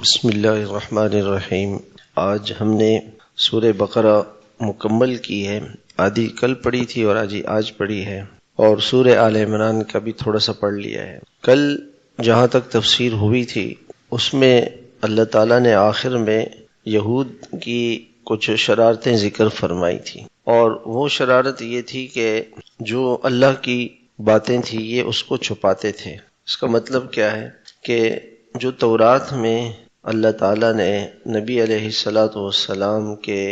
بسم اللہ الرحمن الرحیم۔ آج ہم نے سورہ بقرہ مکمل کی ہے، آدھی کل پڑھی تھی اور آج پڑھی ہے، اور سورہ آل عمران کا بھی تھوڑا سا پڑھ لیا ہے۔ کل جہاں تک تفسیر ہوئی تھی اس میں اللہ تعالیٰ نے آخر میں یہود کی کچھ شرارتیں ذکر فرمائی تھی، اور وہ شرارت یہ تھی کہ جو اللہ کی باتیں تھی یہ اس کو چھپاتے تھے۔ اس کا مطلب کیا ہے کہ جو تورات میں اللہ تعالیٰ نے نبی علیہ السلام کے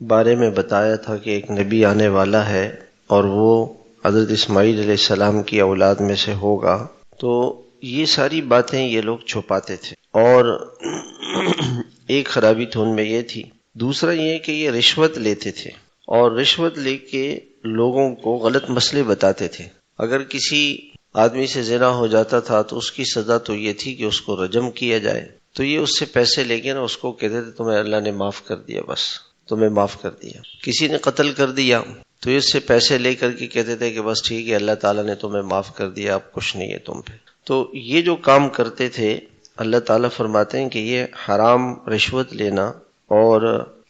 بارے میں بتایا تھا کہ ایک نبی آنے والا ہے اور وہ حضرت اسماعیل علیہ السلام کی اولاد میں سے ہوگا، تو یہ ساری باتیں یہ لوگ چھپاتے تھے۔ اور ایک خرابی تو ان میں یہ تھی، دوسرا یہ کہ یہ رشوت لیتے تھے، اور رشوت لے کے لوگوں کو غلط مسئلے بتاتے تھے۔ اگر کسی آدمی سے زنا ہو جاتا تھا تو اس کی سزا تو یہ تھی کہ اس کو رجم کیا جائے، تو یہ اس سے پیسے لے کے اس کو کہتے تھے تمہیں اللہ نے معاف کر دیا، بس تمہیں معاف کر دیا۔ کسی نے قتل کر دیا تو اس سے پیسے لے کر کے کہتے تھے کہ بس ٹھیک ہے اللہ تعالیٰ نے تمہیں معاف کر دیا، اب کچھ نہیں ہے تم پہ۔ تو یہ جو کام کرتے تھے اللہ تعالیٰ فرماتے ہیں کہ یہ حرام رشوت لینا اور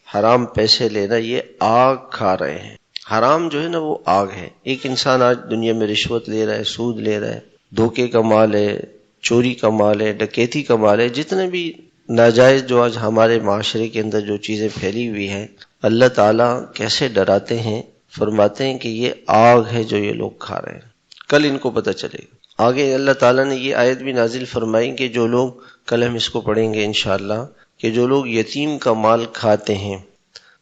حرام پیسے لینا یہ آگ کھا رہے ہیں۔ حرام جو ہے نا وہ آگ ہے۔ ایک انسان آج دنیا میں رشوت لے رہا ہے، سود لے رہا ہے، دھوکے کا مال ہے، چوری کا مال ہے، ڈکیتی کا مال ہے، جتنے بھی ناجائز جو آج ہمارے معاشرے کے اندر جو چیزیں پھیلی ہوئی ہیں، اللہ تعالیٰ کیسے ڈراتے ہیں، فرماتے ہیں کہ یہ آگ ہے جو یہ لوگ کھا رہے ہیں، کل ان کو پتہ چلے گا۔ آگے اللہ تعالیٰ نے یہ آیت بھی نازل فرمائی کہ جو لوگ، کل ہم اس کو پڑھیں گے انشاءاللہ، کہ جو لوگ یتیم کا مال کھاتے ہیں،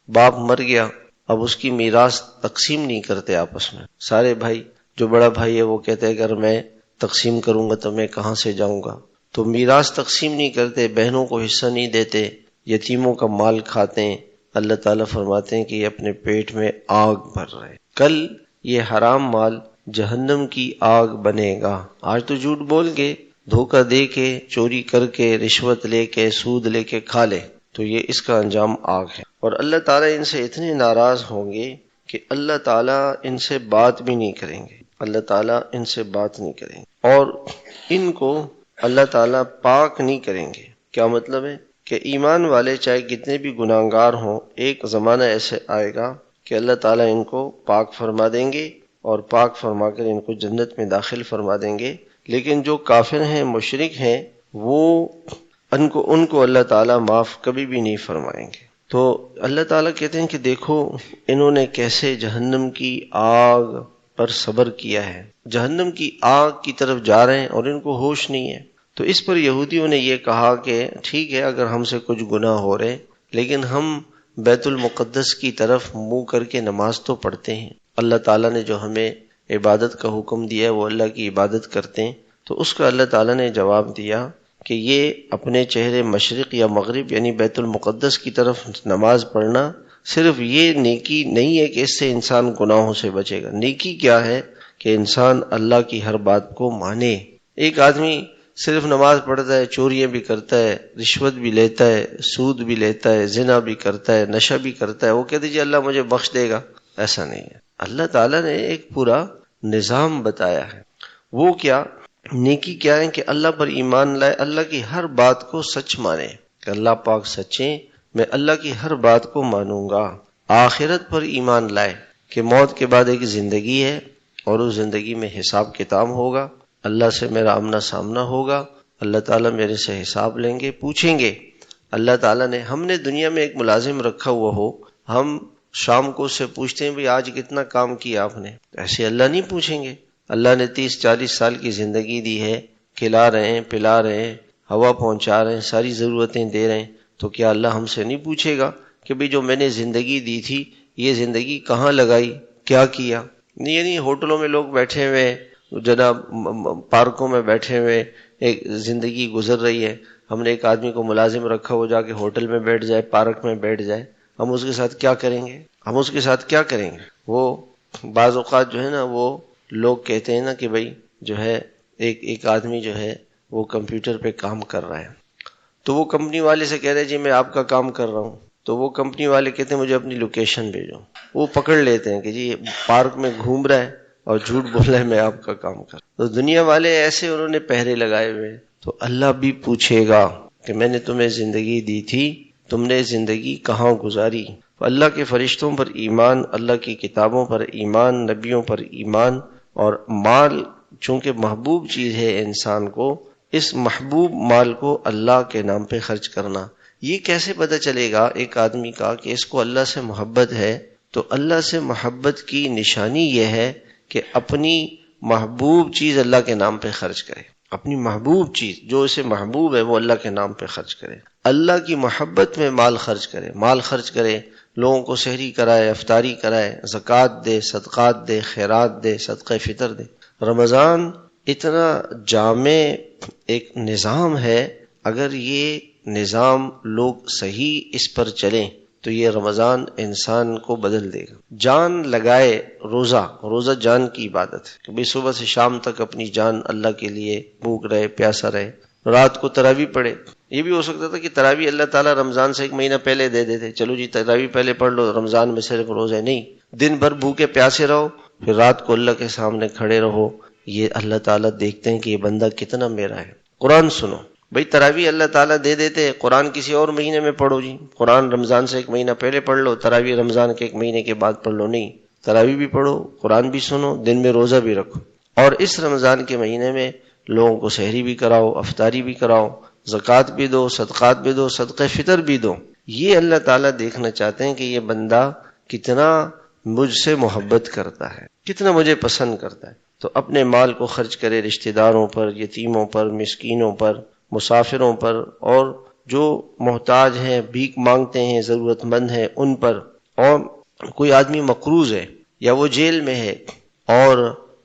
باپ مر گیا اب اس کی میراث تقسیم نہیں کرتے آپس میں، سارے بھائی، جو بڑا بھائی ہے وہ کہتے ہیں اگر میں تقسیم کروں گا تو میں کہاں سے جاؤں گا، تو میراث تقسیم نہیں کرتے، بہنوں کو حصہ نہیں دیتے، یتیموں کا مال کھاتے ہیں۔ اللہ تعالیٰ فرماتے ہیں کہ یہ اپنے پیٹ میں آگ بھر رہے، کل یہ حرام مال جہنم کی آگ بنے گا۔ آج تو جھوٹ بول کے، دھوکہ دے کے، چوری کر کے، رشوت لے کے، سود لے کے کھا لے، تو یہ اس کا انجام آگ ہے۔ اور اللہ تعالیٰ ان سے اتنے ناراض ہوں گے کہ اللہ تعالیٰ ان سے بات بھی نہیں کریں گے، اللہ تعالیٰ ان سے بات نہیں کریں گے، اور ان کو اللہ تعالیٰ پاک نہیں کریں گے۔ کیا مطلب ہے کہ ایمان والے چاہے کتنے بھی گناہگار ہوں، ایک زمانہ ایسے آئے گا کہ اللہ تعالیٰ ان کو پاک فرما دیں گے، اور پاک فرما کر ان کو جنت میں داخل فرما دیں گے۔ لیکن جو کافر ہیں، مشرک ہیں، وہ ان کو اللہ تعالیٰ معاف کبھی بھی نہیں فرمائیں گے۔ تو اللہ تعالیٰ کہتے ہیں کہ دیکھو انہوں نے کیسے جہنم کی آگ پر صبر کیا ہے، جہنم کی آگ کی طرف جا رہے ہیں اور ان کو ہوش نہیں ہے۔ تو اس پر یہودیوں نے یہ کہا کہ ٹھیک ہے اگر ہم سے کچھ گناہ ہو رہے، لیکن ہم بیت المقدس کی طرف منہ کر کے نماز تو پڑھتے ہیں، اللہ تعالیٰ نے جو ہمیں عبادت کا حکم دیا ہے وہ اللہ کی عبادت کرتے ہیں۔ تو اس کا اللہ تعالیٰ نے جواب دیا کہ یہ اپنے چہرے مشرق یا مغرب یعنی بیت المقدس کی طرف نماز پڑھنا صرف یہ نیکی نہیں ہے کہ اس سے انسان گناہوں سے بچے گا۔ نیکی کیا ہے کہ انسان اللہ کی ہر بات کو مانے۔ ایک آدمی صرف نماز پڑھتا ہے، چوریاں بھی کرتا ہے، رشوت بھی لیتا ہے، سود بھی لیتا ہے، زنا بھی کرتا ہے، نشہ بھی کرتا ہے، وہ کہتے جی اللہ مجھے بخش دے گا، ایسا نہیں ہے۔ اللہ تعالیٰ نے ایک پورا نظام بتایا ہے۔ وہ کیا نیکی کیا ہے کہ اللہ پر ایمان لائے، اللہ کی ہر بات کو سچ مانے کہ اللہ پاک سچے، میں اللہ کی ہر بات کو مانوں گا۔ آخرت پر ایمان لائے کہ موت کے بعد ایک زندگی ہے اور اس زندگی میں حساب کتاب ہوگا، اللہ سے میرا آمنا سامنا ہوگا، اللہ تعالیٰ میرے سے حساب لیں گے، پوچھیں گے۔ اللہ تعالیٰ نے، ہم نے دنیا میں ایک ملازم رکھا ہوا ہو، ہم شام کو اس سے پوچھتے ہیں بھئی آج کتنا کام کیا آپ نے، ایسے اللہ نہیں پوچھیں گے۔ اللہ نے 30-40 سال کی زندگی دی ہے، کھلا رہے ہیں، پلا رہے ہیں، ہوا پہنچا رہے ہیں، ساری ضرورتیں دے رہے ہیں، تو کیا اللہ ہم سے نہیں پوچھے گا کہ بھئی جو میں نے زندگی دی تھی یہ زندگی کہاں لگائی، کیا کیا؟ یعنی ہوٹلوں میں لوگ بیٹھے ہوئے، جناب پارکوں میں بیٹھے ہوئے ایک زندگی گزر رہی ہے، ہم نے ایک آدمی کو ملازم رکھا ہو جا کے ہوٹل میں بیٹھ جائے، پارک میں بیٹھ جائے، ہم اس کے ساتھ کیا کریں گے؟ ہم اس کے ساتھ کیا کریں گے؟ وہ بعض اوقات جو ہے نا وہ لوگ کہتے ہیں نا کہ بھئی جو ہے ایک آدمی جو ہے وہ کمپیوٹر پہ کام کر رہا ہے، تو وہ کمپنی والے سے کہہ رہے جی میں آپ کا کام کر رہا ہوں، تو وہ کمپنی والے کہتے ہیں مجھے اپنی لوکیشن بھیجو، وہ پکڑ لیتے ہیں کہ جی پارک میں گھوم رہا ہے اور جھوٹ بول رہا ہے میں آپ کا کام کر، تو دنیا والے ایسے انہوں نے پہرے لگائے ہوئے، تو اللہ بھی پوچھے گا کہ میں نے تمہیں زندگی دی تھی، تم نے زندگی کہاں گزاری؟ اللہ کے فرشتوں پر ایمان، اللہ کی کتابوں پر ایمان، نبیوں پر ایمان، اور مال چونکہ محبوب چیز ہے انسان کو، اس محبوب مال کو اللہ کے نام پہ خرچ کرنا۔ یہ کیسے پتہ چلے گا ایک آدمی کا کہ اس کو اللہ سے محبت ہے؟ تو اللہ سے محبت کی نشانی یہ ہے کہ اپنی محبوب چیز اللہ کے نام پہ خرچ کرے، اپنی محبوب چیز جو اسے محبوب ہے وہ اللہ کے نام پہ خرچ کرے، اللہ کی محبت میں مال خرچ کرے، مال خرچ کرے، لوگوں کو سحری کرائے، افطاری کرائے، زکوٰۃ دے، صدقات دے، خیرات دے، صدقہ فطر دے۔ رمضان اتنا جامع ایک نظام ہے، اگر یہ نظام لوگ صحیح اس پر چلیں تو یہ رمضان انسان کو بدل دے گا۔ جان لگائے، روزہ جان کی عبادت ہے کہ بھئی صبح سے شام تک اپنی جان اللہ کے لیے بھوک رہے، پیاسا رہے، رات کو تراویح پڑھے۔ یہ بھی ہو سکتا تھا کہ تراویح اللہ تعالیٰ رمضان سے ایک مہینہ پہلے دے دیتے، چلو جی تراویح پہلے پڑھ لو، رمضان میں صرف روزہ نہیں، دن بھر بھوکے پیاسے رہو، پھر رات کو اللہ کے سامنے کھڑے رہو۔ یہ اللہ تعالیٰ دیکھتے ہیں کہ یہ بندہ کتنا میرا ہے۔ قرآن سنو، بھئی تراویح اللہ تعالیٰ دے دیتے، قرآن کسی اور مہینے میں پڑھو جی، قرآن رمضان سے ایک مہینہ پہلے پڑھ لو، تراویح رمضان کے ایک مہینے کے بعد پڑھ لو۔ نہیں، تراویح بھی پڑھو، قرآن بھی سنو، دن میں روزہ بھی رکھو، اور اس رمضان کے مہینے میں لوگوں کو سحری بھی کراؤ، افطاری بھی کراؤ، زکوٰۃ بھی دو، صدقات بھی دو، صدقہ فطر بھی دو۔ یہ اللہ تعالیٰ دیکھنا چاہتے ہیں کہ یہ بندہ کتنا مجھ سے محبت کرتا ہے، کتنا مجھے پسند کرتا ہے۔ تو اپنے مال کو خرچ کرے رشتہ داروں پر، یتیموں پر، مسکینوں پر، مسافروں پر، اور جو محتاج ہیں، بھیک مانگتے ہیں، ضرورت مند ہیں، ان پر۔ اور کوئی آدمی مقروض ہے، یا وہ جیل میں ہے، اور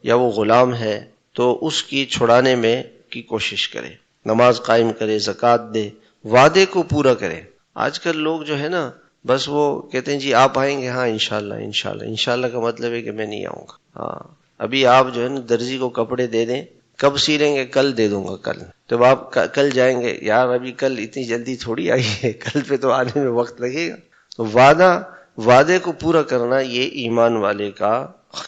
یا وہ غلام ہے، تو اس کی چھڑانے میں کی کوشش کرے، نماز قائم کرے، زکوٰۃ دے، وعدے کو پورا کرے۔ آج کل لوگ جو ہے نا، بس وہ کہتے ہیں جی آپ آئیں گے، ہاں انشاءاللہ انشاءاللہ۔ انشاءاللہ کا مطلب ہے کہ میں نہیں آؤں گا۔ ہاں، ابھی آپ جو ہے نا درزی کو کپڑے دے دیں، کب سی لیں گے؟ کل دے دوں گا، کل۔ جب آپ کل جائیں گے، یار ابھی کل اتنی جلدی تھوڑی آئی ہے، کل پہ تو آنے میں وقت لگے گا۔ تو وعدے کو پورا کرنا یہ ایمان والے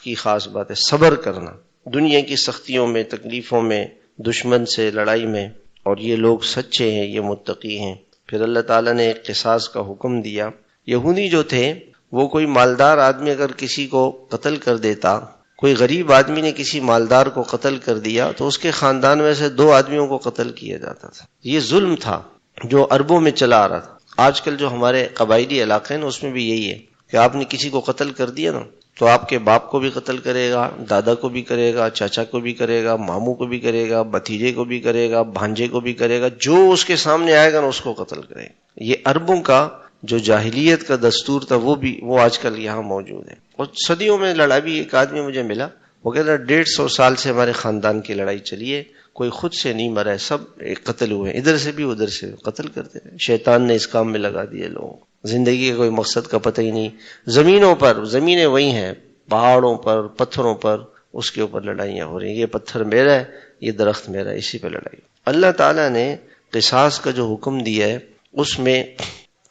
کی خاص بات ہے۔ صبر کرنا دنیا کی سختیوں میں، تکلیفوں میں، دشمن سے لڑائی میں، اور یہ لوگ سچے ہیں، یہ متقی ہیں۔ پھر اللہ تعالیٰ نے ایک قصاص کا حکم دیا۔ یہودی جو تھے وہ کوئی مالدار آدمی اگر کسی کو قتل کر دیتا، کوئی غریب آدمی نے کسی مالدار کو قتل کر دیا، تو اس کے خاندان میں سے 2 آدمیوں کو قتل کیا جاتا تھا۔ یہ ظلم تھا جو عربوں میں چلا آ رہا تھا۔ آج کل جو ہمارے قبائلی علاقے ہیں اس میں بھی یہی ہے کہ آپ نے کسی کو قتل کر دیا نا، تو آپ کے باپ کو بھی قتل کرے گا، دادا کو بھی کرے گا، چاچا کو بھی کرے گا، ماموں کو بھی کرے گا، بھتیجے کو بھی کرے گا، بھانجے کو بھی کرے گا، جو اس کے سامنے آئے گا نا اس کو قتل کرے گا۔ یہ عربوں کا جو جاہلیت کا دستور تھا وہ آج کل یہاں موجود ہے۔ اور صدیوں میں لڑائی بھی، ایک آدمی مجھے ملا، وہ کہتا 150 سال سے ہمارے خاندان کی لڑائی چلی ہے، کوئی خود سے نہیں مرا ہے، سب قتل ہوئے، ادھر سے بھی ادھر سے قتل کرتے ہیں۔ شیطان نے اس کام میں لگا دیے لوگوں کو، زندگی کے کوئی مقصد کا پتہ ہی نہیں۔ زمینوں پر، زمینیں وہی ہیں، پہاڑوں پر، پتھروں پر، اس کے اوپر لڑائیاں ہو رہی ہیں، یہ پتھر میرا ہے، یہ درخت میرا ہے، اسی پہ لڑائی۔ اللہ تعالیٰ نے قصاص کا جو حکم دیا ہے اس میں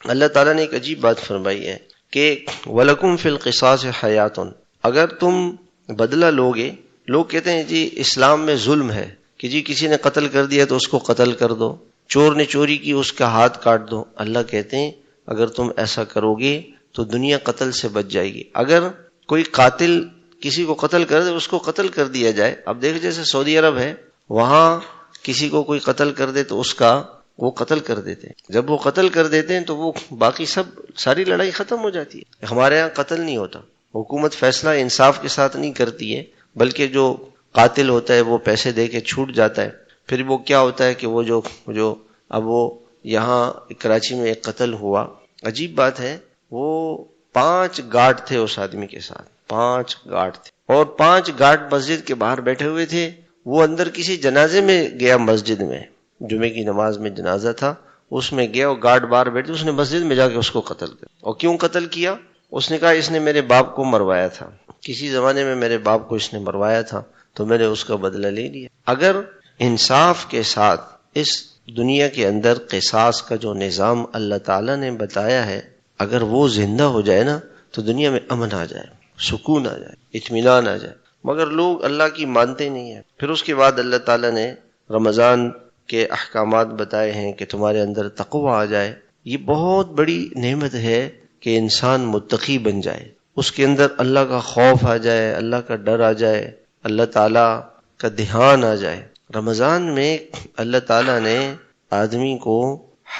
اللہ تعالیٰ نے ایک عجیب بات فرمائی ہے کہ وَلَكُمْ فِي الْقِصَاصِ حَيَاتٌ، اگر تم بدلہ لوگے۔ لوگ کہتے ہیں جی اسلام میں ظلم ہے کہ جی کسی نے قتل کر دیا تو اس کو قتل کر دو، چور نے چوری کی اس کا ہاتھ کاٹ دو۔ اللہ کہتے ہیں اگر تم ایسا کرو گے تو دنیا قتل سے بچ جائے گی۔ اگر کوئی قاتل کسی کو قتل کر دے، اس کو قتل کر دیا جائے۔ اب دیکھ جیسے سعودی عرب ہے، وہاں کسی کو کوئی قتل کر دے تو وہ قتل کر دیتے ہیں۔ جب وہ قتل کر دیتے ہیں تو وہ باقی ساری لڑائی ختم ہو جاتی ہے۔ ہمارے ہاں قتل نہیں ہوتا، حکومت فیصلہ انصاف کے ساتھ نہیں کرتی ہے، بلکہ جو قاتل ہوتا ہے وہ پیسے دے کے چھوٹ جاتا ہے۔ پھر وہ کیا ہوتا ہے کہ وہ جو اب وہ یہاں کراچی میں ایک قتل ہوا، عجیب بات ہے، وہ 5 گارڈ تھے اس آدمی کے ساتھ، 5 گارڈ تھے، اور 5 گارڈ مسجد کے باہر بیٹھے ہوئے تھے۔ وہ اندر کسی جنازے میں گیا، مسجد میں جمعے کی نماز میں جنازہ تھا، اس میں گیا اور گارڈ باہر بیٹھے، اس نے مسجد میں جا کے اس کو قتل کیا۔ اور کیوں قتل کیا؟ اس نے کہا اس نے میرے باپ کو مروایا تھا، کسی زمانے میں میرے باپ کو اس نے مروایا تھا تو میں نے اس کا بدلہ لے لیا۔ اگر انصاف کے ساتھ اس دنیا کے اندر قصاص کا جو نظام اللہ تعالیٰ نے بتایا ہے، اگر وہ زندہ ہو جائے نا تو دنیا میں امن آ جائے، سکون آ جائے، اطمینان آ جائے، مگر لوگ اللہ کی مانتے نہیں ہیں۔ پھر اس کے بعد اللہ تعالیٰ نے رمضان کے احکامات بتائے ہیں کہ تمہارے اندر تقوی آ جائے، یہ بہت بڑی نعمت ہے کہ انسان متقی بن جائے، اس کے اندر اللہ کا خوف آ جائے، اللہ کا ڈر آ جائے، اللہ تعالیٰ کا دھیان آ جائے۔ رمضان میں اللہ تعالیٰ نے آدمی کو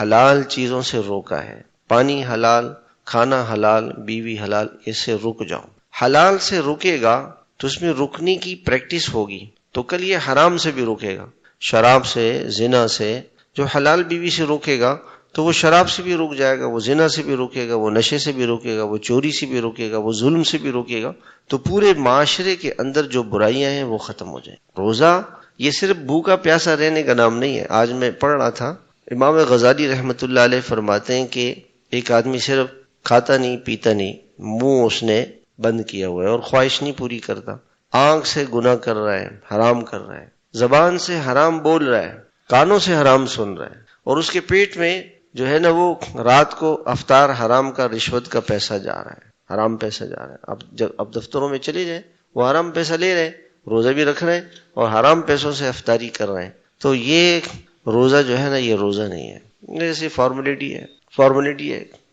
حلال چیزوں سے روکا ہے، پانی حلال، کھانا حلال، بیوی حلال، اس سے رک جاؤ۔ حلال سے رکے گا تو اس میں رکنے کی پریکٹس ہوگی، تو کل یہ حرام سے بھی رکے گا، شراب سے، زنا سے۔ جو حلال بیوی سے روکے گا تو وہ شراب سے بھی رک جائے گا، وہ زنا سے بھی رکے گا، وہ نشے سے بھی رکے گا، وہ چوری سے بھی رکے گا، وہ ظلم سے بھی رکے گا، تو پورے معاشرے کے اندر جو برائیاں ہیں وہ ختم ہو جائیں۔ روزہ یہ صرف بھوکا پیاسا رہنے کا نام نہیں ہے۔ آج میں پڑھ رہا تھا، امام غزالی رحمۃ اللہ علیہ فرماتے ہیں کہ ایک آدمی صرف کھاتا نہیں پیتا نہیں، منہ اس نے بند کیا ہوا ہے اور خواہش نہیں پوری کرتا، آنکھ سے گناہ کر رہا ہے، حرام کر رہا ہے، زبان سے حرام بول رہا ہے، کانوں سے حرام سن رہا ہے، اور اس کے پیٹ میں جو ہے نا وہ رات کو افطار حرام کا، رشوت کا پیسہ جا رہا ہے، حرام پیسہ جا رہا ہے۔ اب دفتروں میں چلے جائیں، وہ حرام پیسہ لے رہے ہیں، روزہ بھی رکھ رہے ہیں اور حرام پیسوں سے افطاری کر رہے ہیں، تو یہ روزہ جو ہے نا یہ روزہ نہیں ہے، جیسے فارمیلٹی ہے،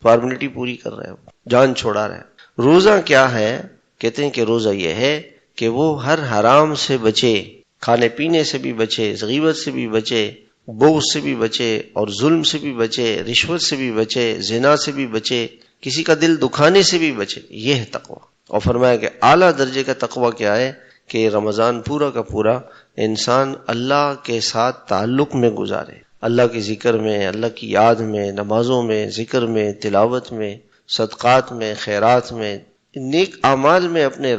فارمیلٹی پوری کر رہے ہیں، جان چھوڑا رہے ہیں۔ روزہ کیا ہے؟ کہتے ہیں کہ روزہ یہ ہے کہ وہ ہر حرام سے بچے، کھانے پینے سے بھی بچے، غیبت سے بھی بچے، بغض سے بھی بچے، اور ظلم سے بھی بچے، رشوت سے بھی بچے، زنا سے بھی بچے، کسی کا دل دکھانے سے بھی بچے۔ یہ ہے تقوی۔ اور فرمایا کہ اعلیٰ درجے کا تقوی کیا ہے کہ رمضان پورا کا پورا انسان اللہ کے ساتھ تعلق میں گزارے، اللہ کے ذکر میں، اللہ کی یاد میں، نمازوں میں، ذکر میں، تلاوت میں، صدقات میں، خیرات میں، نیک اعمال میں اپنے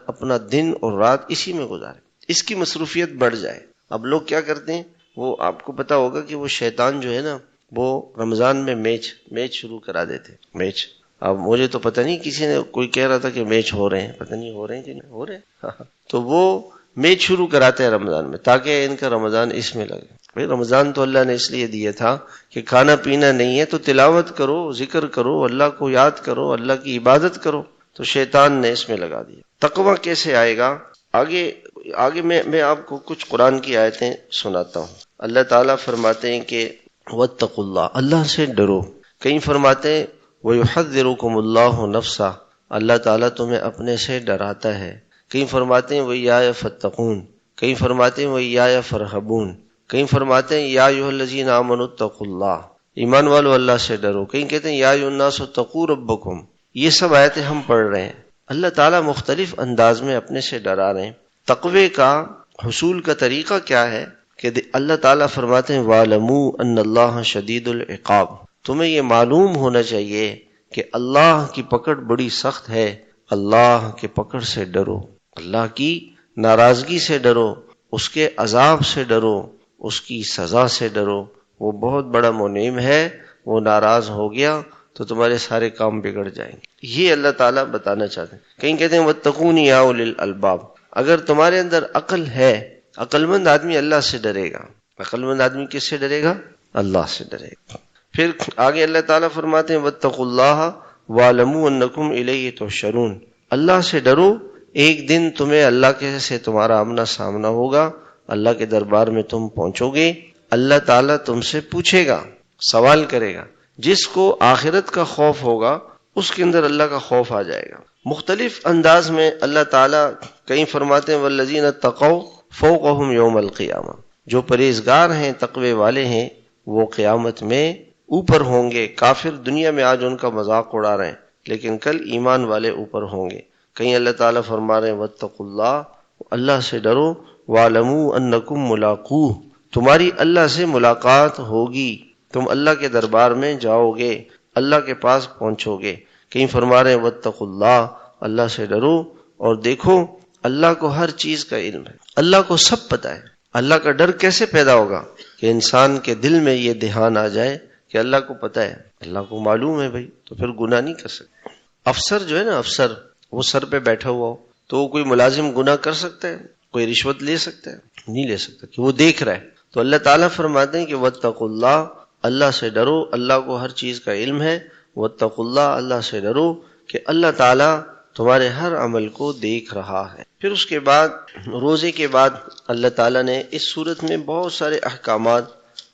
اپنا دن اور رات اسی میں گزارے، اس کی مصروفیت بڑھ جائے۔ اب لوگ کیا کرتے ہیں، وہ آپ کو پتا ہوگا کہ وہ شیطان جو ہے نا وہ رمضان میں میچ شروع کرا دیتے، میچ۔ اب مجھے تو پتہ نہیں، کسی نے کوئی کہہ رہا تھا کہ میچ ہو رہے ہیں، پتہ نہیں ہو رہے ہیں کہ نہیں ہو رہے ہیں تو وہ میچ شروع کراتے ہیں رمضان میں تاکہ ان کا رمضان اس میں لگے۔ بھئی رمضان تو اللہ نے اس لیے دیا تھا کہ کھانا پینا نہیں ہے تو تلاوت کرو، ذکر کرو، اللہ کو یاد کرو، اللہ کی عبادت کرو، تو شیطان نے اس میں لگا دیا۔ تقوی کیسے آئے گا؟ آگے میں آپ کو کچھ قرآن کی آیتیں سناتا ہوں۔ اللہ تعالیٰ فرماتے ہیں کہ واتقوا اللہ، اللہ سے ڈرو۔ کہیں فرماتے ہیں وَيُحَذِّرُكُمُ اللَّهُ نَفْسَهُ، اللہ تعالیٰ تمہیں اپنے سے ڈراتا ہے۔ کہیں فرماتے ہیں وَإِيَّايَ فَاتَّقُونَ، کہیں فرماتے ہیں وَإِيَّايَ فَارْهَبُونَ، کہیں فرماتے ہیں یا ایھا الذین آمنوا اتقوا اللہ، ایمان والو اللہ سے ڈرو۔ کہیں کہتے ہیں یا ایھا الناس اتقوا ربکم۔ یہ سب آیتیں ہم پڑھ رہے ہیں، اللہ تعالیٰ مختلف انداز میں اپنے سے ڈرا رہے ہیں۔ تقوی کا حصول کا طریقہ کیا ہے کہ اللہ تعالیٰ فرماتے ہیں وَاعْلَمُوا أَنَّ اللَّهَ شَدِيدُ الْعِقَابِ، تمہیں یہ معلوم ہونا چاہیے کہ اللہ کی پکڑ بڑی سخت ہے، اللہ کے پکڑ سے ڈرو، اللہ کی ناراضگی سے ڈرو، اس کے عذاب سے ڈرو، اس کی سزا سے ڈرو۔ وہ بہت بڑا منعم ہے، وہ ناراض ہو گیا تو تمہارے سارے کام بگڑ جائیں گے۔ یہ اللہ تعالیٰ بتانا چاہتے ہیں۔ کہیں کہتے ہیں وَاتَّقُونِ يَا أُولِي الْأَلْبَابِ، اگر تمہارے اندر عقل ہے، عقل مند آدمی اللہ سے ڈرے گا۔ عقل مند آدمی کس سے ڈرے گا؟ اللہ سے ڈرے گا۔ پھر آگے اللہ تعالیٰ فرماتے ہیں وَاتَّقُوا اللَّهَ وَاعْلَمُوا أَنَّكُمْ إِلَيْهِ تُحْشَرُونَ، اللہ سے ڈرو، ایک دن تمہیں اللہ کے سے تمہارا آمنا سامنا ہوگا، اللہ کے دربار میں تم پہنچو گے، اللہ تعالیٰ تم سے پوچھے گا، سوال کرے گا۔ جس کو آخرت کا خوف ہوگا اس کے اندر اللہ کا خوف آ جائے گا۔ مختلف انداز میں اللہ تعالیٰ کہیں فرماتے ہیں وَالَّذِينَ اتَّقَوْا فَوْقَهُمْ يَوْمَ الْقِيَامَةِ، جو پرہیزگار ہیں، تقوی والے ہیں، وہ قیامت میں اوپر ہوں گے۔ کافر دنیا میں آج ان کا مذاق اڑا رہے ہیں، لیکن کل ایمان والے اوپر ہوں گے۔ کہیں اللہ تعالیٰ فرما رہے ہیں وَاتَّقُوا اللَّهَ، اللہ سے ڈرو، وَاعْلَمُوا أَنَّكُمْ مُلَاقُوهُ، تمہاری اللہ سے ملاقات ہوگی، تم اللہ کے دربار میں جاؤ گے، اللہ کے پاس پہنچو گے۔ کہیں فرما رہے ہیں وَاتَّقُوا اللَّهَ، اللہ سے ڈرو، اور دیکھو اللہ کو ہر چیز کا علم ہے، اللہ کو سب پتہ ہے۔ اللہ کا ڈر کیسے پیدا ہوگا؟ کہ انسان کے دل میں یہ دھیان آ جائے کہ اللہ کو پتہ ہے، اللہ کو معلوم ہے بھائی، تو پھر گناہ نہیں کر سکتے۔ افسر جو ہے نا، افسر وہ سر پہ بیٹھا ہوا ہو تو وہ کوئی ملازم گناہ کر سکتا ہے؟ کوئی رشوت لے سکتا ہے؟ نہیں لے سکتا، کہ وہ دیکھ رہا ہے۔ تو اللہ تعالیٰ فرماتے ہیں کہ وَاتَّقُوا اللَّهَ، اللہ سے ڈرو، اللہ کو ہر چیز کا علم ہے۔ وَاتَّقُوا اللَّهَ، اللہ سے ڈرو کہ اللہ تعالیٰ تمہارے ہر عمل کو دیکھ رہا ہے۔ پھر اس کے بعد روزے کے بعد اللہ تعالیٰ نے اس صورت میں بہت سارے احکامات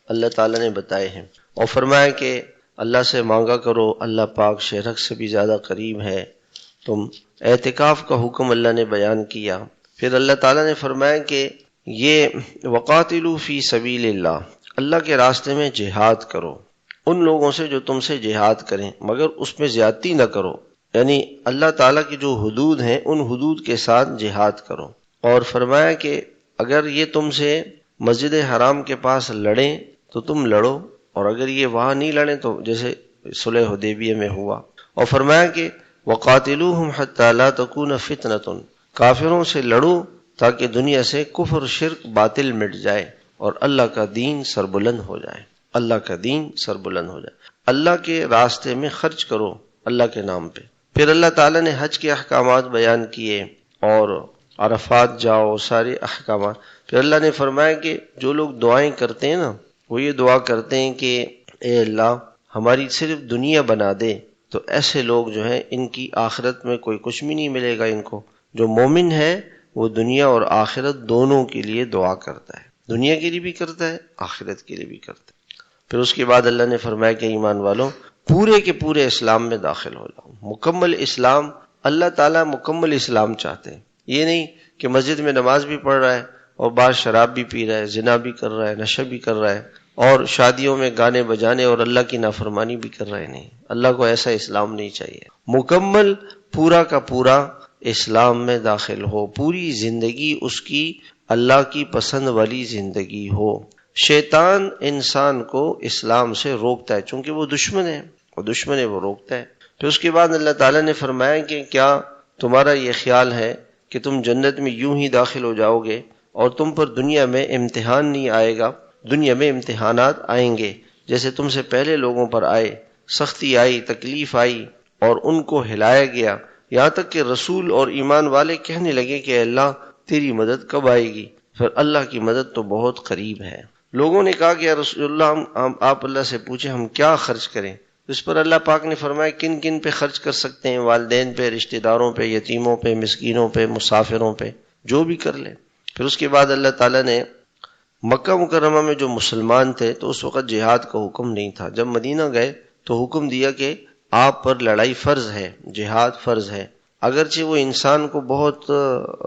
اللہ تعالیٰ نے بتائے ہیں، اور فرمایا کہ اللہ سے مانگا کرو، اللہ پاک شرک سے بھی زیادہ قریب ہے۔ تم اعتکاف کا حکم اللہ نے بیان کیا۔ پھر اللہ تعالیٰ نے فرمایا کہ یہ وقاتلوا فی سبیل اللہ، اللہ کے راستے میں جہاد کرو ان لوگوں سے جو تم سے جہاد کریں، مگر اس میں زیادتی نہ کرو، یعنی اللہ تعالیٰ کی جو حدود ہیں ان حدود کے ساتھ جہاد کرو۔ اور فرمایا کہ اگر یہ تم سے مسجد حرام کے پاس لڑیں تو تم لڑو، اور اگر یہ وہاں نہیں لڑیں تو جیسے صلح حدیبیہ میں ہوا۔ اور فرمایا کہ وقاتلوہم حتی لا تکون فتنۃ، کافروں سے لڑو تاکہ دنیا سے کفر شرک باطل مٹ جائے اور اللہ کا دین سربلند ہو جائے، اللہ کا دین سربلند ہو جائے۔ اللہ کے راستے میں خرچ کرو اللہ کے نام پہ۔ پھر اللہ تعالیٰ نے حج کے احکامات بیان کیے اور عرفات جاؤ، سارے احکامات۔ پھر اللہ نے فرمایا کہ جو لوگ دعائیں کرتے ہیں نا، وہ یہ دعا کرتے ہیں کہ اے اللہ ہماری صرف دنیا بنا دے، تو ایسے لوگ جو ہیں ان کی آخرت میں کوئی کچھ بھی نہیں ملے گا ان کو۔ جو مومن ہے وہ دنیا اور آخرت دونوں کے لیے دعا کرتا ہے، دنیا کے لیے بھی کرتا ہے، آخرت کے لیے بھی کرتا ہے۔ پھر اس کے بعد اللہ نے فرمایا کہ ایمان والوں پورے کے پورے اسلام میں داخل ہو جاؤ، مکمل اسلام۔ اللہ تعالیٰ مکمل اسلام چاہتے ہیں، یہ نہیں کہ مسجد میں نماز بھی پڑھ رہا ہے اور بعض شراب بھی پی رہا ہے، زنا بھی کر رہا ہے، نشہ بھی کر رہا ہے، اور شادیوں میں گانے بجانے اور اللہ کی نافرمانی بھی کر رہے۔ نہیں، اللہ کو ایسا اسلام نہیں چاہیے۔ مکمل پورا کا پورا اسلام میں داخل ہو، پوری زندگی اس کی اللہ کی پسند والی زندگی ہو۔ شیطان انسان کو اسلام سے روکتا ہے، چونکہ وہ دشمن ہے، وہ روکتا ہے۔ پھر اس کے بعد اللہ تعالیٰ نے فرمایا کہ کیا تمہارا یہ خیال ہے کہ تم جنت میں یوں ہی داخل ہو جاؤ گے اور تم پر دنیا میں امتحان نہیں آئے گا؟ دنیا میں امتحانات آئیں گے جیسے تم سے پہلے لوگوں پر آئے، سختی آئی، تکلیف آئی، اور ان کو ہلایا گیا، یہاں تک کہ رسول اور ایمان والے کہنے لگے کہ اللہ تیری مدد کب آئے گی؟ پھر اللہ کی مدد تو بہت قریب ہے۔ لوگوں نے کہا کہ یا رسول اللہ آپ اللہ سے پوچھیں ہم کیا خرچ کریں؟ اس پر اللہ پاک نے فرمایا کن کن پہ خرچ کر سکتے ہیں؟ والدین پہ، رشتہ داروں پہ، یتیموں پہ، مسکینوں پہ، مسافروں پہ، جو بھی کر لیں۔ پھر اس کے بعد اللہ تعالیٰ نے مکہ مکرمہ میں جو مسلمان تھے تو اس وقت جہاد کا حکم نہیں تھا۔ جب مدینہ گئے تو حکم دیا کہ آپ پر لڑائی فرض ہے، جہاد فرض ہے، اگرچہ وہ انسان کو بہت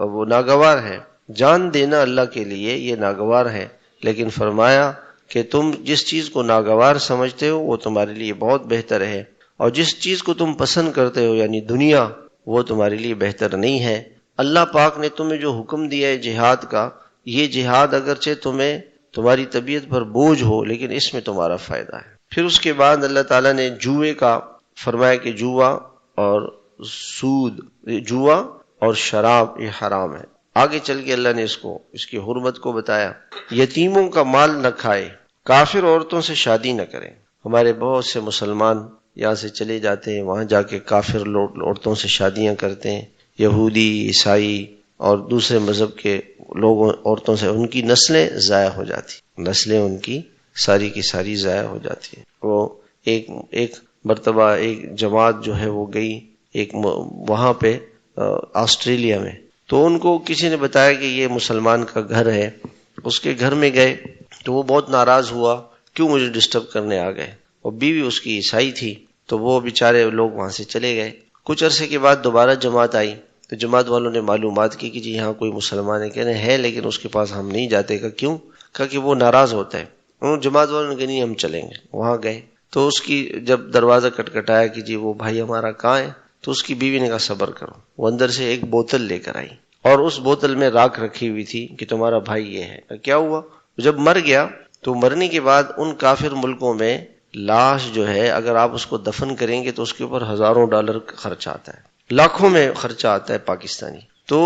وہ ناگوار ہے، جان دینا اللہ کے لیے یہ ناگوار ہے، لیکن فرمایا کہ تم جس چیز کو ناگوار سمجھتے ہو وہ تمہارے لیے بہت بہتر ہے، اور جس چیز کو تم پسند کرتے ہو یعنی دنیا، وہ تمہارے لیے بہتر نہیں ہے۔ اللہ پاک نے تمہیں جو حکم دیا ہے جہاد کا، یہ جہاد اگرچہ تمہیں تمہاری طبیعت پر بوجھ ہو لیکن اس میں تمہارا فائدہ ہے۔ پھر اس کے بعد اللہ تعالیٰ نے جوئے کا فرمایا کہ جوا اور سود، جوا اور شراب یہ حرام ہے۔ آگے چل کے اللہ نے اس کی حرمت کو بتایا۔ یتیموں کا مال نہ کھائے، کافر عورتوں سے شادی نہ کریں۔ ہمارے بہت سے مسلمان یہاں سے چلے جاتے ہیں، وہاں جا کے کافر عورتوں سے شادیاں کرتے ہیں، یہودی، عیسائی اور دوسرے مذہب کے لوگوں عورتوں سے، ان کی نسلیں ضائع ہو جاتی، نسلیں ان کی ساری کی ساری ضائع ہو جاتی ہیں۔ وہ ایک مرتبہ ایک جماعت جو ہے وہ گئی ایک وہاں پہ آسٹریلیا میں، تو ان کو کسی نے بتایا کہ یہ مسلمان کا گھر ہے، اس کے گھر میں گئے تو وہ بہت ناراض ہوا، کیوں مجھے ڈسٹرب کرنے آ گئے، اور بیوی اس کی عیسائی تھی، تو وہ بیچارے لوگ وہاں سے چلے گئے۔ کچھ عرصے کے بعد دوبارہ جماعت آئی تو جماعت والوں نے معلومات کی کہ جی یہاں کوئی مسلمان ہے، کہنے ہے لیکن اس کے پاس ہم نہیں جاتے۔ کا کیوں؟ کہا کہ وہ ناراض ہوتا ہے۔ انہوں جماعت والوں نے کہا نہیں ہم چلیں گے۔ وہاں گئے تو اس کی جب دروازہ کٹکھٹایا کہ جی وہ بھائی ہمارا کہاں ہے، تو اس کی بیوی نے کہا صبر کرو۔ وہ اندر سے ایک بوتل لے کر آئی اور اس بوتل میں راکھ رکھی ہوئی تھی کہ تمہارا بھائی یہ ہے۔ کیا ہوا؟ جب مر گیا تو مرنے کے بعد ان کافر ملکوں میں لاش جو ہے اگر آپ اس کو دفن کریں گے تو اس کے اوپر ہزاروں ڈالر خرچ آتا ہے، لاکھوں میں خرچہ آتا ہے پاکستانی۔ تو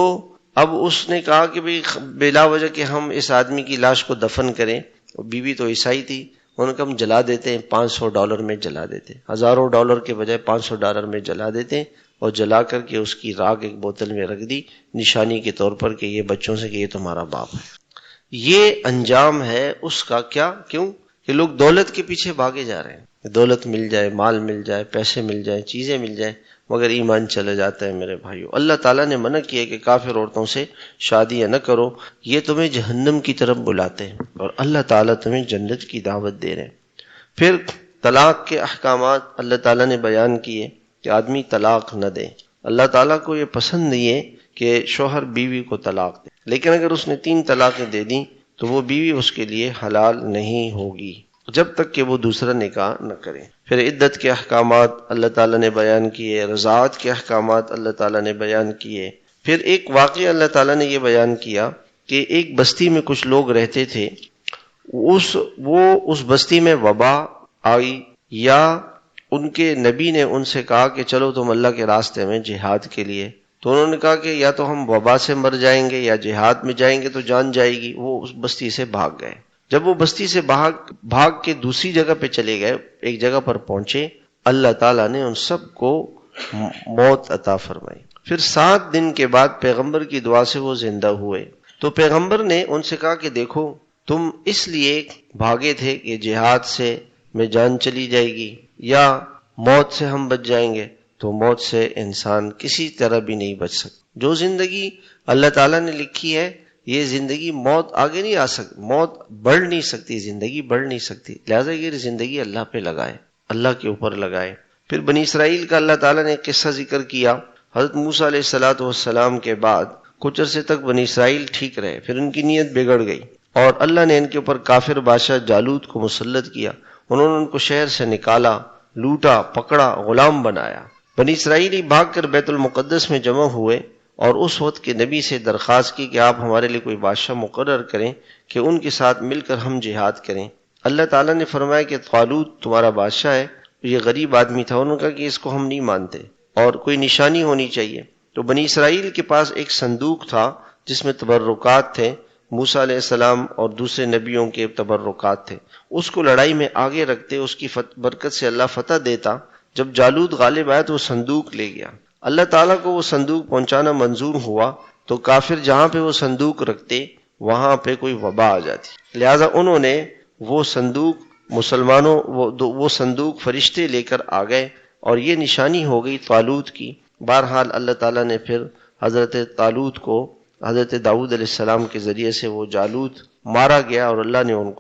اب اس نے کہا کہ بھئی بلا وجہ کہ ہم اس آدمی کی لاش کو دفن کریں، بیوی تو عیسائی تھی، انہوں نے کہا ہم جلا دیتے ہیں، $500 میں جلا دیتے ہیں، ہزاروں ڈالر کے بجائے $500 میں جلا دیتے ہیں، اور جلا کر کے اس کی راکھ ایک بوتل میں رکھ دی نشانی کے طور پر کہ یہ بچوں سے کہ یہ تمہارا باپ ہے۔ یہ انجام ہے اس کا۔ کیا؟ کیوں کہ لوگ دولت کے پیچھے بھاگے جا رہے ہیں، دولت مل جائے، مال مل جائے، پیسے مل جائیں، چیزیں مل جائیں، مگر ایمان چلا جاتا ہے میرے بھائیو۔ اللہ تعالیٰ نے منع کیا کہ کافر عورتوں سے شادیاں نہ کرو، یہ تمہیں جہنم کی طرف بلاتے ہیں اور اللہ تعالیٰ تمہیں جنت کی دعوت دے رہے ہیں۔ پھر طلاق کے احکامات اللہ تعالیٰ نے بیان کیے کہ آدمی طلاق نہ دے۔ اللہ تعالیٰ کو یہ پسند نہیں ہے کہ شوہر بیوی کو طلاق دے، لیکن اگر اس نے 3 طلاقیں دے دیں تو وہ بیوی اس کے لیے حلال نہیں ہوگی جب تک کہ وہ دوسرا نکاح نہ کرے۔ پھر عدت کے احکامات اللہ تعالیٰ نے بیان کیے، رضاعت کے احکامات اللہ تعالیٰ نے بیان کیے۔ پھر ایک واقعہ اللہ تعالیٰ نے یہ بیان کیا کہ ایک بستی میں کچھ لوگ رہتے تھے، اس بستی میں وبا آئی یا ان کے نبی نے ان سے کہا کہ چلو تم اللہ کے راستے میں جہاد کے لیے، تو انہوں نے کہا کہ یا تو ہم وبا سے مر جائیں گے یا جہاد میں جائیں گے تو جان جائے گی۔ وہ اس بستی سے بھاگ گئے۔ جب وہ بستی سے بھاگ کے دوسری جگہ پہ چلے گئے، ایک جگہ پر پہنچے، اللہ تعالیٰ نے ان سب کو موت عطا فرمائی۔ پھر 7 دن کے بعد پیغمبر کی دعا سے وہ زندہ ہوئے۔ تو پیغمبر نے ان سے کہا کہ دیکھو تم اس لیے بھاگے تھے کہ جہاد سے میں جان چلی جائے گی یا موت سے ہم بچ جائیں گے، تو موت سے انسان کسی طرح بھی نہیں بچ سکتا۔ جو زندگی اللہ تعالیٰ نے لکھی ہے یہ زندگی، موت آگے نہیں آ سکتی، موت بڑھ نہیں سکتی، زندگی بڑھ نہیں سکتی، لہٰذا یہ زندگی اللہ پہ لگائے، اللہ کے اوپر لگائے۔ پھر بنی اسرائیل کا اللہ تعالیٰ نے قصہ ذکر کیا۔ حضرت موسیٰ علیہ السلام کے بعد کچھ عرصے تک بنی اسرائیل ٹھیک رہے، پھر ان کی نیت بگڑ گئی اور اللہ نے ان کے اوپر کافر بادشاہ جالوت کو مسلط کیا۔ انہوں نے ان کو شہر سے نکالا، لوٹا، پکڑا، غلام بنایا۔ بنی اسرائیلی بھاگ کر بیت المقدس میں جمع ہوئے اور اس وقت کے نبی سے درخواست کی کہ آپ ہمارے لیے کوئی بادشاہ مقرر کریں کہ ان کے ساتھ مل کر ہم جہاد کریں۔ اللہ تعالیٰ نے فرمایا کہ طالوت تمہارا بادشاہ ہے، یہ غریب آدمی تھا، انہوں نے کہا کہ اس کو ہم نہیں مانتے اور کوئی نشانی ہونی چاہیے۔ تو بنی اسرائیل کے پاس ایک صندوق تھا جس میں تبرکات تھے، موسیٰ علیہ السلام اور دوسرے نبیوں کے تبرکات تھے، اس کو لڑائی میں آگے رکھتے، اس کی برکت سے اللہ فتح دیتا۔ جب جالوت غالب آیا تو وہ صندوق لے گیا۔ اللہ تعالیٰ کو وہ صندوق پہنچانا منظور ہوا تو کافر جہاں پہ وہ صندوق رکھتے وہاں پہ کوئی وبا آ جاتی، لہٰذا انہوں نے وہ صندوق وہ صندوق فرشتے لے کر آ گئے اور یہ نشانی ہو گئی طالوت کی۔ بہرحال اللہ تعالیٰ نے پھر حضرت طالوت کو حضرت داؤد علیہ السلام کے ذریعے سے وہ جالوت مارا گیا اور اللہ نے ان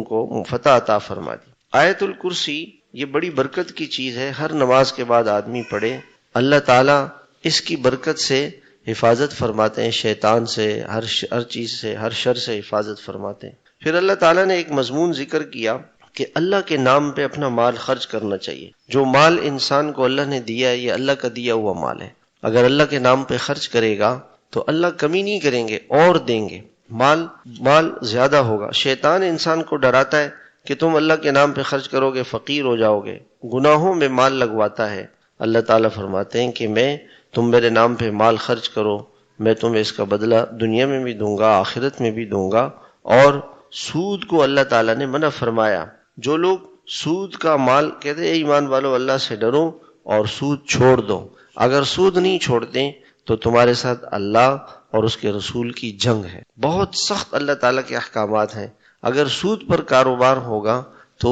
کو فتح عطا فرما دی۔ آیت الکرسی یہ بڑی برکت کی چیز ہے، ہر نماز کے بعد آدمی پڑھے، اللہ تعالیٰ اس کی برکت سے حفاظت فرماتے ہیں، شیطان سے، ہر چیز سے، ہر شر سے حفاظت فرماتے ہیں۔ پھر اللہ تعالیٰ نے ایک مضمون ذکر کیا کہ اللہ کے نام پہ اپنا مال خرچ کرنا چاہیے۔ جو مال انسان کو اللہ نے دیا ہے یہ اللہ کا دیا ہوا مال ہے، اگر اللہ کے نام پہ خرچ کرے گا تو اللہ کمی نہیں کریں گے اور دیں گے، مال زیادہ ہوگا۔ شیطان انسان کو ڈراتا ہے کہ تم اللہ کے نام پہ خرچ کرو گے فقیر ہو جاؤ گے، گناہوں میں مال لگواتا ہے۔ اللہ تعالیٰ فرماتے ہیں کہ تم میرے نام پہ مال خرچ کرو، میں تمہیں اس کا بدلہ دنیا میں بھی دوں گا، آخرت میں بھی دوں گا۔ اور سود کو اللہ تعالیٰ نے منع فرمایا۔ جو لوگ سود کا مال کہتے ہیں ایمان والو اللہ سے ڈرو اور سود چھوڑ دو، اگر سود نہیں چھوڑتے تو تمہارے ساتھ اللہ اور اس کے رسول کی جنگ ہے۔ بہت سخت اللہ تعالیٰ کے احکامات ہیں۔ اگر سود پر کاروبار ہوگا تو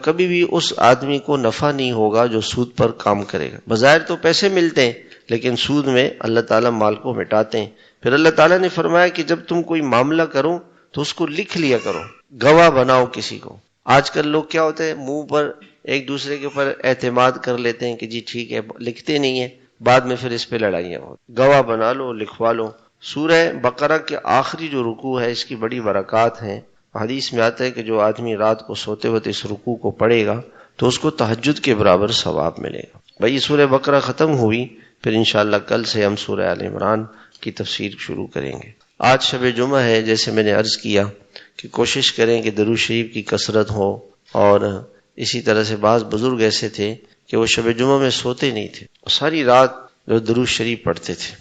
کبھی بھی اس آدمی کو نفع نہیں ہوگا جو سود پر کام کرے گا۔ بظاہر تو پیسے ملتے ہیں لیکن سود میں اللہ تعالیٰ مال کو مٹاتے ہیں۔ پھر اللہ تعالیٰ نے فرمایا کہ جب تم کوئی معاملہ کرو تو اس کو لکھ لیا کرو، گواہ بناؤ کسی کو۔ آج کل لوگ کیا ہوتے ہیں، منہ پر ایک دوسرے کے اوپر اعتماد کر لیتے ہیں کہ جی ٹھیک ہے، لکھتے نہیں ہیں، بعد میں پھر اس پہ لڑائیاں ہوتی۔ گواہ بنا لو، لکھوا لو۔ سورہ بقرہ کے آخری جو رکوع ہے اس کی بڑی برکات ہیں۔ حدیث میں آتا ہے کہ جو آدمی رات کو سوتے وقت اس رکوع کو پڑھے گا تو اس کو تہجد کے برابر ثواب ملے گا۔ بھائی سورہ بقرہ ختم ہوئی، پھر انشاءاللہ کل سے ہم سورہ آل عمران کی تفسیر شروع کریں گے۔ آج شب جمعہ ہے، جیسے میں نے عرض کیا کہ کوشش کریں کہ درود شریف کی کثرت ہو، اور اسی طرح سے بعض بزرگ ایسے تھے کہ وہ شب جمعہ میں سوتے نہیں تھے، ساری رات جو درود شریف پڑھتے تھے۔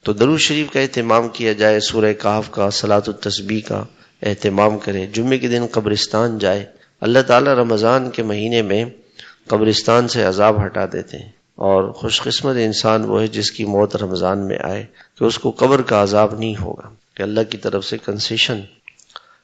تو درود شریف کا اہتمام کیا جائے، سورہ کہف کا، صلاۃ التسبیح کا اہتمام کرے، جمعے کے دن قبرستان جائے۔ اللہ تعالیٰ رمضان کے مہینے میں قبرستان سے عذاب ہٹا دیتے ہیں، اور خوش قسمت انسان وہ ہے جس کی موت رمضان میں آئے کہ اس کو قبر کا عذاب نہیں ہوگا، کہ اللہ کی طرف سے کنسیشن۔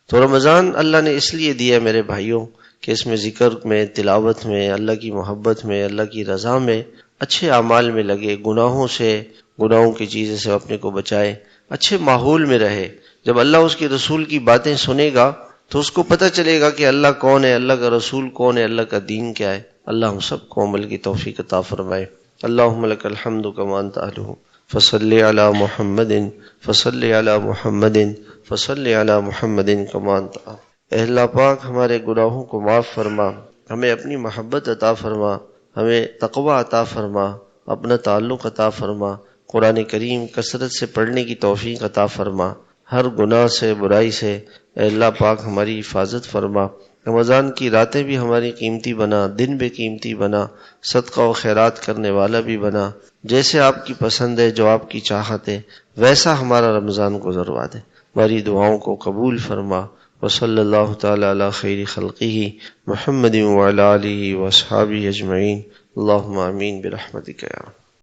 تو رمضان اللہ نے اس لیے دیا میرے بھائیوں کہ اس میں ذکر میں، تلاوت میں، اللہ کی محبت میں، اللہ کی رضا میں اچھے اعمال میں لگے، گناہوں کی چیزوں سے اپنے کو بچائے، اچھے ماحول میں رہے. جب اللہ اس کے رسول کی باتیں سنے گا تو اس کو پتہ چلے گا کہ اللہ کون ہے، اللہ کا رسول کون ہے، اللہ کا دین کیا ہے. اللہ ہم سب کو عمل کی توفیق عطا فرمائے. اللہم لک الحمد کما انت اہلہ فصلی علی محمد فصلی علی محمد فصلی علی محمد کما انت اہلہ. اے اللہ پاک ہمارے گناہوں کو معاف فرما، ہمیں اپنی محبت عطا فرما، ہمیں تقوی عطا فرما، اپنا تعلق عطا فرما، قرآن کریم کثرت سے پڑھنے کی توفیق عطا فرما، ہر گناہ سے برائی سے اے اللہ پاک ہماری حفاظت فرما. رمضان کی راتیں بھی ہماری قیمتی بنا، دن بھی قیمتی بنا، صدقہ و خیرات کرنے والا بھی بنا. جیسے آپ کی پسند ہے، جو آپ کی چاہت ہے، ویسا ہمارا رمضان گزروا دے. ہماری دعاؤں کو قبول فرما. وصلی اللہ تعالی علی خیر خلقہ محمد وعلی آلہ واصحابہ اجمعین. اللہم آمین برحمتک یا